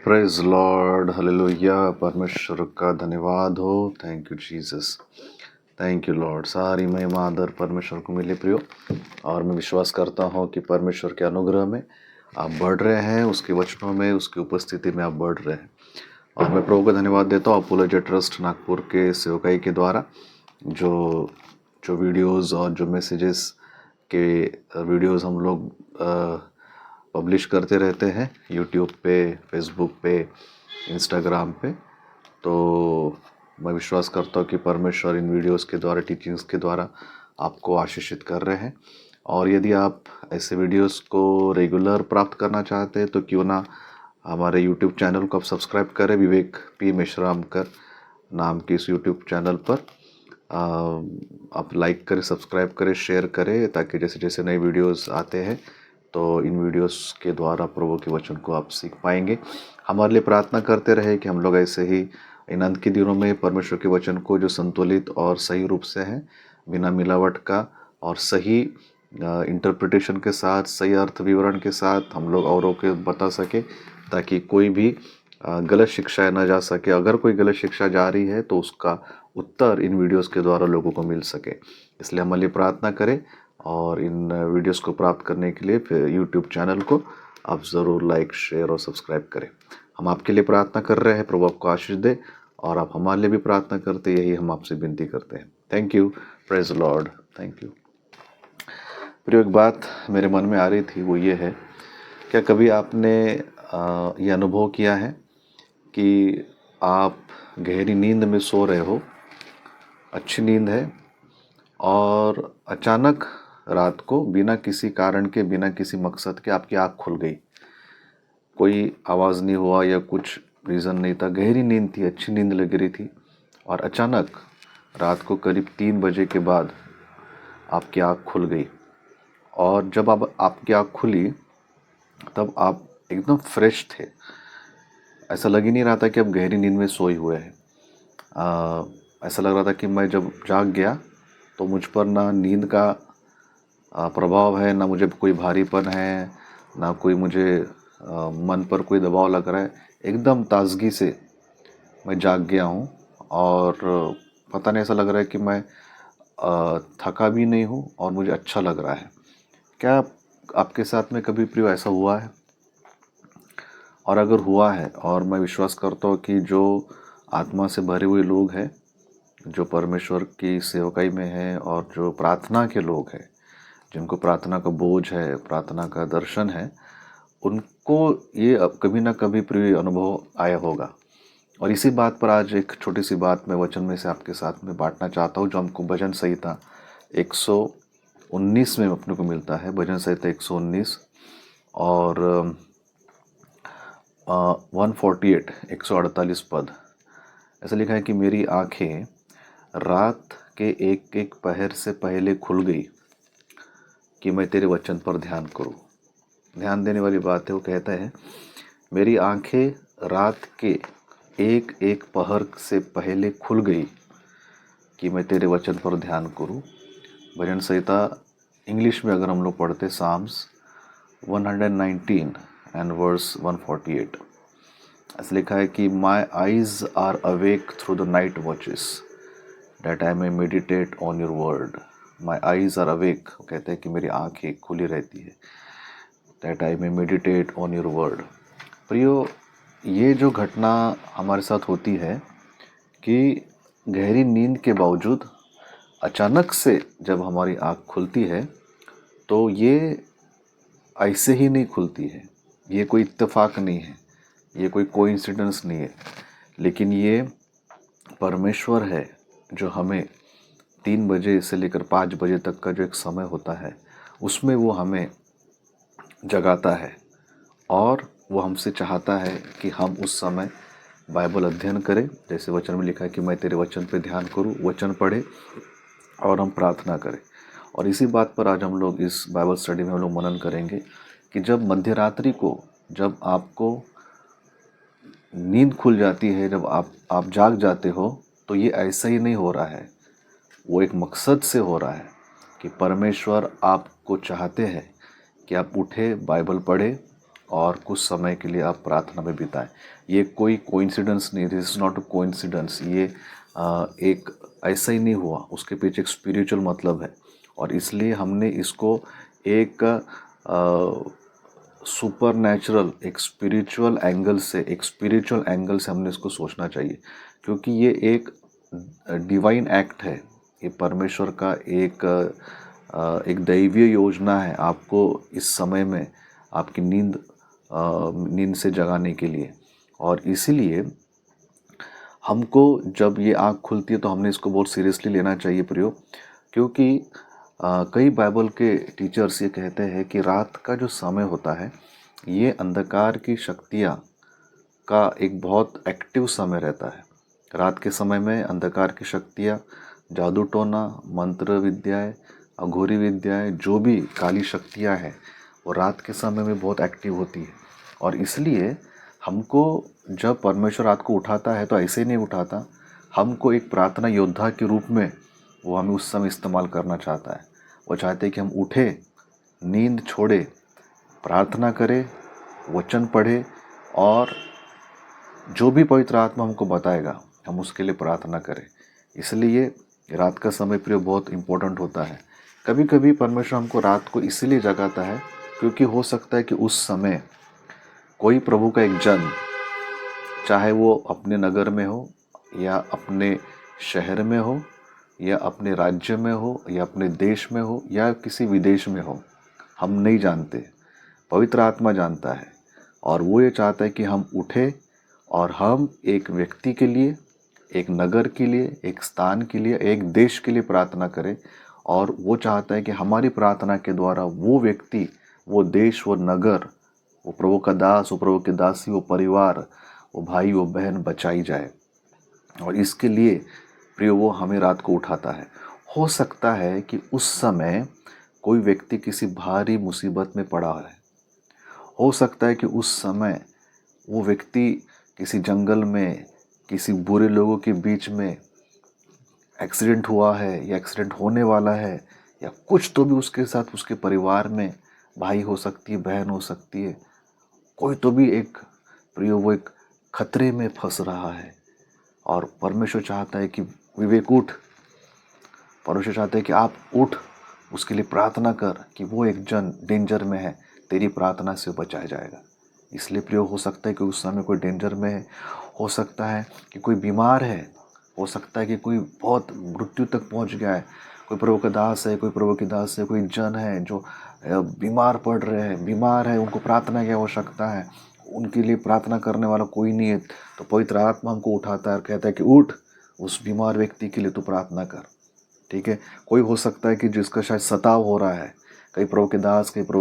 Praise Lord, hallelujah. परमेश्वर का धन्यवाद हो। Thank you Jesus, thank you Lord. सारी महिमा आदर परमेश्वर को मिले प्रियो। और मैं विश्वास करता हूँ कि परमेश्वर के अनुग्रह में आप बढ़ रहे हैं, उसके वचनों में, उसकी उपस्थिति में आप बढ़ रहे हैं। और मैं प्रभु को धन्यवाद देता हूँ अपोलोजी ट्रस्ट नागपुर के सेवकाई के द्वारा जो जो वीडियोस और जो मैसेजेस के वीडियोस हम लोग पब्लिश करते रहते हैं यूट्यूब पे, फेसबुक पे, इंस्टाग्राम पे। तो मैं विश्वास करता हूँ कि परमेश्वर इन वीडियोस के द्वारा, टीचिंग्स के द्वारा आपको आशीषित कर रहे हैं। और यदि आप ऐसे वीडियोस को रेगुलर प्राप्त करना चाहते हैं तो क्यों ना हमारे यूट्यूब चैनल को आप सब्सक्राइब करें। विवेक पी मेश्राम कर नाम के इस यूट्यूब चैनल पर आप लाइक करें, सब्सक्राइब करें, शेयर करें, ताकि जैसे जैसे नए वीडियोस आते हैं तो इन वीडियोस के द्वारा प्रभु के वचन को आप सीख पाएंगे। हमारे लिए प्रार्थना करते रहे कि हम लोग ऐसे ही इन अंत के दिनों में परमेश्वर के वचन को जो संतुलित और सही रूप से है, बिना मिलावट का और सही इंटरप्रिटेशन के साथ, सही अर्थ विवरण के साथ हम लोग औरों को बता सके, ताकि कोई भी गलत शिक्षा न जा सके। अगर कोई गलत शिक्षा जा रही है तो उसका उत्तर इन वीडियोस के द्वारा लोगों को मिल सके। इसलिए हमारे लिए प्रार्थना करें और इन वीडियोस को प्राप्त करने के लिए फिर यूट्यूब चैनल को आप ज़रूर लाइक, शेयर और सब्सक्राइब करें। हम आपके लिए प्रार्थना कर रहे हैं, प्रभु आपको आशीष दे और आप हमारे लिए भी प्रार्थना करते, यही हम आपसे विनती करते हैं। Thank you, praise Lord, thank you. फिर एक बात मेरे मन में आ रही थी, वो ये है, क्या कभी आपने ये अनुभव किया है कि आप गहरी नींद में सो रहे हो, अच्छी नींद है, और अचानक रात को बिना किसी कारण के, बिना किसी मकसद के आपकी आँख खुल गई। कोई आवाज़ नहीं हुआ या कुछ रीज़न नहीं था, गहरी नींद थी, अच्छी नींद लग रही थी, और अचानक रात को करीब 3 बजे के बाद आपकी आँख खुल गई। और जब आपकी आँख खुली तब आप एकदम फ्रेश थे। ऐसा लग ही नहीं रहा था कि आप गहरी नींद में सोए हुए हैं। ऐसा लग रहा था कि मैं जब जाग गया तो मुझ पर ना नींद का प्रभाव है, ना मुझे कोई भारीपन है, ना कोई मुझे मन पर कोई दबाव लग रहा है। एकदम ताजगी से मैं जाग गया हूँ और पता नहीं, ऐसा लग रहा है कि मैं थका भी नहीं हूँ और मुझे अच्छा लग रहा है। क्या आपके साथ में कभी प्रियो ऐसा हुआ है? और अगर हुआ है, और मैं विश्वास करता हूँ कि जो आत्मा से भरे हुए लोग हैं, जो परमेश्वर की सेवकाई में हैं और जो प्रार्थना के लोग हैं, जिनको प्रार्थना का बोझ है, प्रार्थना का दर्शन है, उनको ये अब कभी ना कभी प्रिय अनुभव आया होगा। और इसी बात पर आज एक छोटी सी बात मैं वचन में से आपके साथ में बांटना चाहता हूँ, जो हमको भजन संहिता 119 में अपने को मिलता है। भजन संहिता 119 और 148 148 पद। ऐसा लिखा है कि मेरी आंखें रात के एक एक पहर से पहले खुल गई कि मैं तेरे वचन पर ध्यान करूं। ध्यान देने वाली बात है। वो कहता है, मेरी आंखें रात के एक एक पहर से पहले खुल गई कि मैं तेरे वचन पर ध्यान करूं। भजन संहिता इंग्लिश में अगर हम लोग पढ़ते, साम्स 119 एंड वर्स 148, ऐसा लिखा है कि my eyes are awake through the night watches that I may meditate on your word. My eyes are awake, कहते हैं कि मेरी आंखें खुली रहती है, that I may meditate on your word. प्रियो, ये जो घटना हमारे साथ होती है कि गहरी नींद के बावजूद अचानक से जब हमारी आंख खुलती है तो ये ऐसे ही नहीं खुलती है। ये कोई इत्तेफाक नहीं है, ये कोई कोइंसिडेंस नहीं है, लेकिन ये परमेश्वर है जो हमें 3 बजे से लेकर 5 बजे तक का जो एक समय होता है, उसमें वो हमें जगाता है और वो हमसे चाहता है कि हम उस समय बाइबल अध्ययन करें। जैसे वचन में लिखा है कि मैं तेरे वचन पे ध्यान करूं, वचन पढ़े और हम प्रार्थना करें। और इसी बात पर आज हम लोग इस बाइबल स्टडी में हम लोग मनन करेंगे कि जब मध्यरात्रि को, जब आपको नींद खुल जाती है, जब आप जाग जाते हो, तो ये ऐसा ही नहीं हो रहा है। वो एक मकसद से हो रहा है कि परमेश्वर आपको चाहते हैं कि आप उठे, बाइबल पढ़े और कुछ समय के लिए आप प्रार्थना में बिताएं। ये कोई कोइंसिडेंस नहीं, this is not a coincidence. ये एक ऐसा ही नहीं हुआ, उसके पीछे एक स्पिरिचुअल मतलब है। और इसलिए हमने इसको एक सुपर नेचुरल, एक स्पिरिचुअल एंगल से हमने इसको सोचना चाहिए, क्योंकि ये एक डिवाइन एक्ट है। ये परमेश्वर का एक दैवीय योजना है आपको इस समय में आपकी नींद से जगाने के लिए। और इसीलिए हमको जब ये आँख खुलती है तो हमने इसको बहुत सीरियसली लेना चाहिए प्रियो, क्योंकि कई बाइबल के टीचर्स ये कहते हैं कि रात का जो समय होता है ये अंधकार की शक्तियाँ का एक बहुत एक्टिव समय रहता है। रात के समय में अंधकार की शक्तियाँ, जादू टोना, मंत्र विद्याएँ, अघोरी विद्याएँ, जो भी काली शक्तियाँ हैं वो रात के समय में बहुत एक्टिव होती है। और इसलिए हमको जब परमेश्वर रात को उठाता है तो ऐसे ही नहीं उठाता, हमको एक प्रार्थना योद्धा के रूप में वो हमें उस समय इस्तेमाल करना चाहता है। वो चाहते हैं कि हम उठे, नींद छोड़े, प्रार्थना करें, वचन पढ़े, और जो भी पवित्र आत्मा हमको बताएगा हम उसके लिए प्रार्थना करें। इसलिए रात का समय प्रिय बहुत इम्पोर्टेंट होता है। कभी कभी परमेश्वर हमको रात को इसलिए जगाता है क्योंकि हो सकता है कि उस समय कोई प्रभु का एक जन, चाहे वो अपने नगर में हो या अपने शहर में हो या अपने राज्य में हो या अपने देश में हो या किसी विदेश में हो, हम नहीं जानते, पवित्र आत्मा जानता है। और वो ये चाहता है कि हम उठे और हम एक व्यक्ति के लिए, एक नगर के लिए, एक स्थान के लिए, एक देश के लिए प्रार्थना करें। और वो चाहता है कि हमारी प्रार्थना के द्वारा वो व्यक्ति, वो देश, वो नगर, वो प्रभु का दास, वो प्रभु की दासी, वो परिवार, वो भाई, वो बहन बचाई जाए। और इसके लिए प्रिय वो हमें रात को उठाता है। हो सकता है कि उस समय कोई व्यक्ति किसी भारी मुसीबत में पड़ा है। हो सकता है कि उस समय वो व्यक्ति किसी जंगल में, किसी बुरे लोगों के बीच में एक्सीडेंट हुआ है या एक्सीडेंट होने वाला है, या कुछ तो भी उसके साथ, उसके परिवार में, भाई हो सकती है, बहन हो सकती है, कोई तो भी एक प्रिय वो एक खतरे में फंस रहा है। और परमेश्वर चाहता है कि विवेक उठ, परमेश्वर चाहता है कि आप उठ, उसके लिए प्रार्थना कर कि वो एक जन डेंजर में है, तेरी प्रार्थना से वो बचाया जाएगा। इसलिए प्रिय हो सकता है कि उस समय कोई डेंजर में है, हो सकता है कि कोई बीमार है, हो सकता है कि कोई बहुत मृत्यु तक पहुंच गया है, कोई प्रभु का दास है, कोई प्रभु की दास है, कोई जन है जो बीमार पड़ रहे हैं, बीमार है, उनको प्रार्थना की आवश्यकता है, उनके लिए प्रार्थना करने वाला कोई नहीं है। तो पवित्र आत्मा हमको उठाता है और कहता है कि उठ, उस बीमार व्यक्ति के लिए तू प्रार्थना कर। ठीक है। कोई हो सकता है कि जिसका शायद सताव हो रहा है, कई प्रभु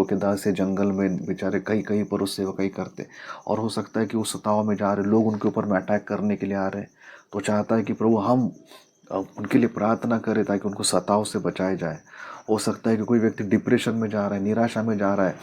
के दास से जंगल में बेचारे कई कहीं पर उस सेवा कई करते, और हो सकता है कि वो सताव में जा रहे लोग उनके ऊपर में अटैक करने के लिए आ रहे हैं, तो चाहता है कि प्रभु हम उनके लिए प्रार्थना करें ताकि उनको सताव से बचाया जाए। हो सकता है कि कोई व्यक्ति डिप्रेशन में जा रहा है, निराशा में जा रहा है,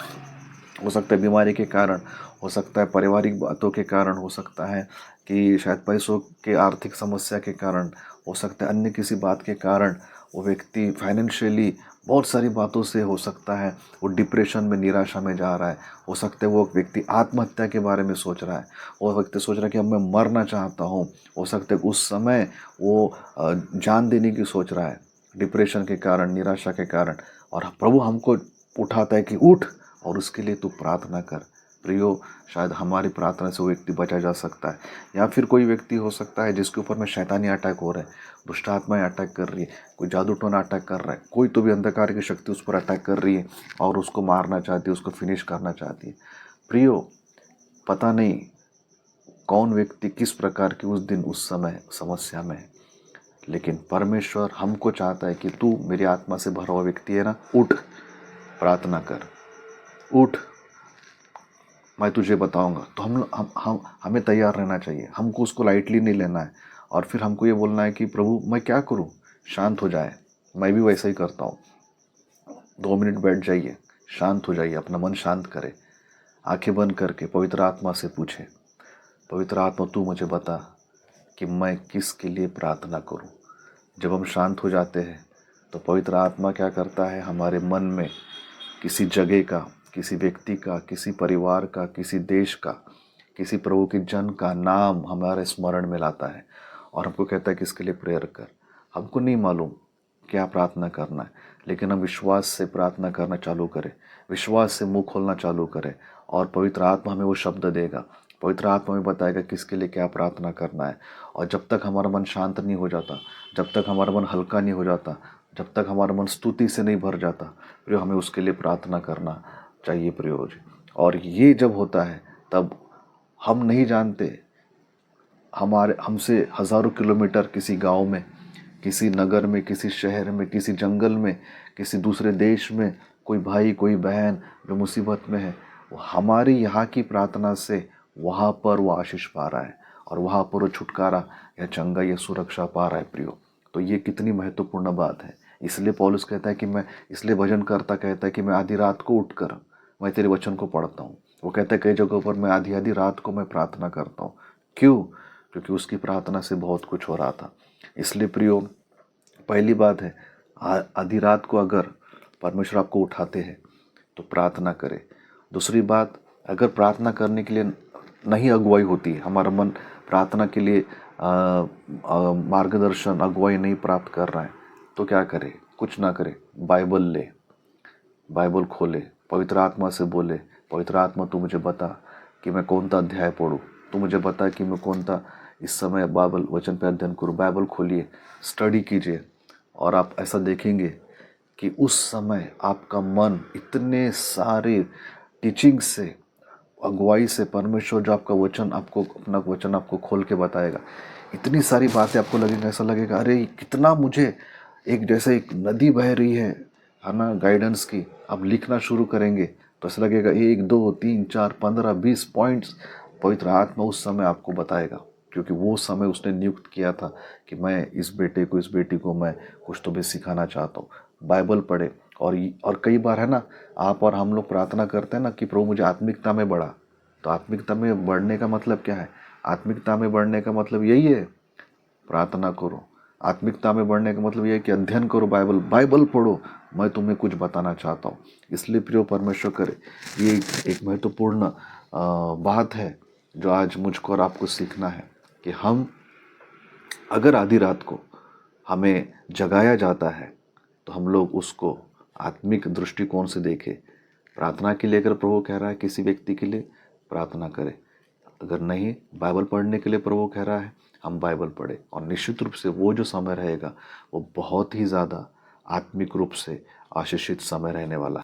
हो सकता है बीमारी के कारण, हो सकता है पारिवारिक बातों के कारण, हो सकता है कि शायद पैसों के आर्थिक समस्या के कारण, हो सकता है अन्य किसी बात के कारण वो व्यक्ति फाइनेंशियली बहुत सारी बातों से हो सकता है वो डिप्रेशन में, निराशा में जा रहा है। हो सकता है वो व्यक्ति आत्महत्या के बारे में सोच रहा है, वो व्यक्ति सोच रहा है कि अब मैं मरना चाहता हूँ। हो सकता है उस समय वो जान देने की सोच रहा है डिप्रेशन के कारण, निराशा के कारण। और प्रभु हमको उठाता है कि उठ और उसके लिए तू प्रार्थना कर। प्रियो, शायद हमारी प्रार्थना से वो व्यक्ति बचा जा सकता है। या फिर कोई व्यक्ति हो सकता है जिसके ऊपर में शैतानी अटैक हो रहा है, दुष्ट आत्माएं अटैक कर रही है, कोई जादू टोना अटैक कर रहा है, कोई तो भी अंधकार की शक्ति उस पर अटैक कर रही है और उसको मारना चाहती है, उसको फिनिश करना चाहती है। प्रियो, पता नहीं कौन व्यक्ति किस प्रकार की उस दिन, उस समय समस्या में है, लेकिन परमेश्वर हमको चाहता है कि तू मेरी आत्मा से भरा हुआ व्यक्ति है ना, उठ, प्रार्थना कर, उठ, मैं तुझे बताऊंगा। तो हमें तैयार रहना चाहिए, हमको उसको लाइटली नहीं लेना है। और फिर हमको ये बोलना है कि प्रभु मैं क्या करूं, शांत हो जाए। मैं भी वैसा ही करता हूँ। 2 मिनट बैठ जाइए, शांत हो जाइए, अपना मन शांत करे, आंखें बंद करके पवित्र आत्मा से पूछे, पवित्र आत्मा तू मुझे बता कि मैं किसके लिए प्रार्थना करूं। जब हम शांत हो जाते हैं तो पवित्र आत्मा क्या करता है, हमारे मन में किसी जगह का, किसी व्यक्ति का, किसी परिवार का, किसी देश का, किसी प्रभु के जन का नाम हमारे स्मरण में लाता है और हमको कहता है कि इसके लिए प्रेयर कर। हमको नहीं मालूम क्या प्रार्थना करना है, लेकिन हम विश्वास से प्रार्थना करना चालू करें, विश्वास से मुंह खोलना चालू करें और पवित्र आत्मा हमें वो शब्द देगा, पवित्र आत्मा हमें बताएगा किसके लिए क्या प्रार्थना करना है। और जब तक हमारा मन शांत नहीं हो जाता, जब तक हमारा मन हल्का नहीं हो जाता, जब तक हमारा मन स्तुति से नहीं भर जाता, प्रियो हमें उसके लिए प्रार्थना करना चाहिए प्रियो जी। और ये जब होता है तब हम नहीं जानते, हमारे हमसे हज़ारों किलोमीटर किसी गांव में, किसी नगर में, किसी शहर में, किसी जंगल में, किसी दूसरे देश में कोई भाई, कोई बहन जो मुसीबत में है, वो हमारी यहाँ की प्रार्थना से वहाँ पर वो आशीष पा रहा है और वहाँ पर वो छुटकारा या चंगा या सुरक्षा पा रहा है प्रियो। तो ये कितनी महत्वपूर्ण बात है। इसलिए पौलुस कहता है कि मैं, इसलिए भजन करता कहता है कि मैं आधी रात को उठकर मैं तेरे वचन को पढ़ता हूँ। वो कहता है कई जगहों पर मैं आधी आधी रात को मैं प्रार्थना करता हूँ। क्यों? क्योंकि उसकी प्रार्थना से बहुत कुछ हो रहा था। इसलिए प्रियो, पहली बात है, आधी रात को अगर परमेश्वर आपको उठाते हैं तो प्रार्थना करें। दूसरी बात, अगर प्रार्थना करने के लिए नहीं अगुवाई होती है, हमारा मन प्रार्थना के लिए मार्गदर्शन, अगुवाई नहीं प्राप्त कर रहा है, तो क्या करे? कुछ ना करे, बाइबल ले, बाइबल खोले, पवित्र आत्मा से बोले, पवित्र आत्मा तू मुझे बता कि मैं कौन सा अध्याय पढ़ूँ, तू मुझे बता कि मैं कौन सा इस समय बाइबल वचन पे अध्ययन करूँ। बाइबल खोलिए, स्टडी कीजिए और आप ऐसा देखेंगे कि उस समय आपका मन इतने सारे टीचिंग से, अगुवाई से, परमेश्वर जो आपका वचन, आपको अपना वचन आपको खोल के बताएगा, इतनी सारी बातें आपको लगेगा, ऐसा लगेगा अरे कितना मुझे, एक जैसे एक नदी बह रही है ना, गाइडेंस की। आप लिखना शुरू करेंगे तो ऐसा लगेगा 1 2 3 4 15 20 पॉइंट्स पवित्र आत्मा उस समय आपको बताएगा, क्योंकि वो समय उसने नियुक्त किया था कि मैं इस बेटे को, इस बेटी को मैं कुछ तो भी सिखाना चाहता हूँ। बाइबल पढ़े। और कई बार है ना, आप और हम लोग प्रार्थना करते हैं ना कि प्रभु मुझे आत्मिकता में बढ़ा। तो आत्मिकता में बढ़ने का मतलब क्या है? आत्मिकता में बढ़ने का मतलब यही है, प्रार्थना करो। आत्मिकता में बढ़ने का मतलब यह है कि अध्ययन करो, बाइबल पढ़ो, मैं तुम्हें कुछ बताना चाहता हूँ। इसलिए प्रिय परमेश्वर करे, ये एक महत्वपूर्ण बात है जो आज मुझको और आपको सीखना है कि हम अगर आधी रात को हमें जगाया जाता है तो हम लोग उसको आत्मिक दृष्टिकोण से देखें। प्रार्थना के लिए अगर प्रभु कह रहा है किसी व्यक्ति के लिए, प्रार्थना करें। अगर नहीं, बाइबल पढ़ने के लिए प्रभु कह रहा है, हम बाइबल पढ़ें। और निश्चित रूप से वो जो समय रहेगा वो बहुत ही ज़्यादा आत्मिक रूप से आशीषित समय रहने वाला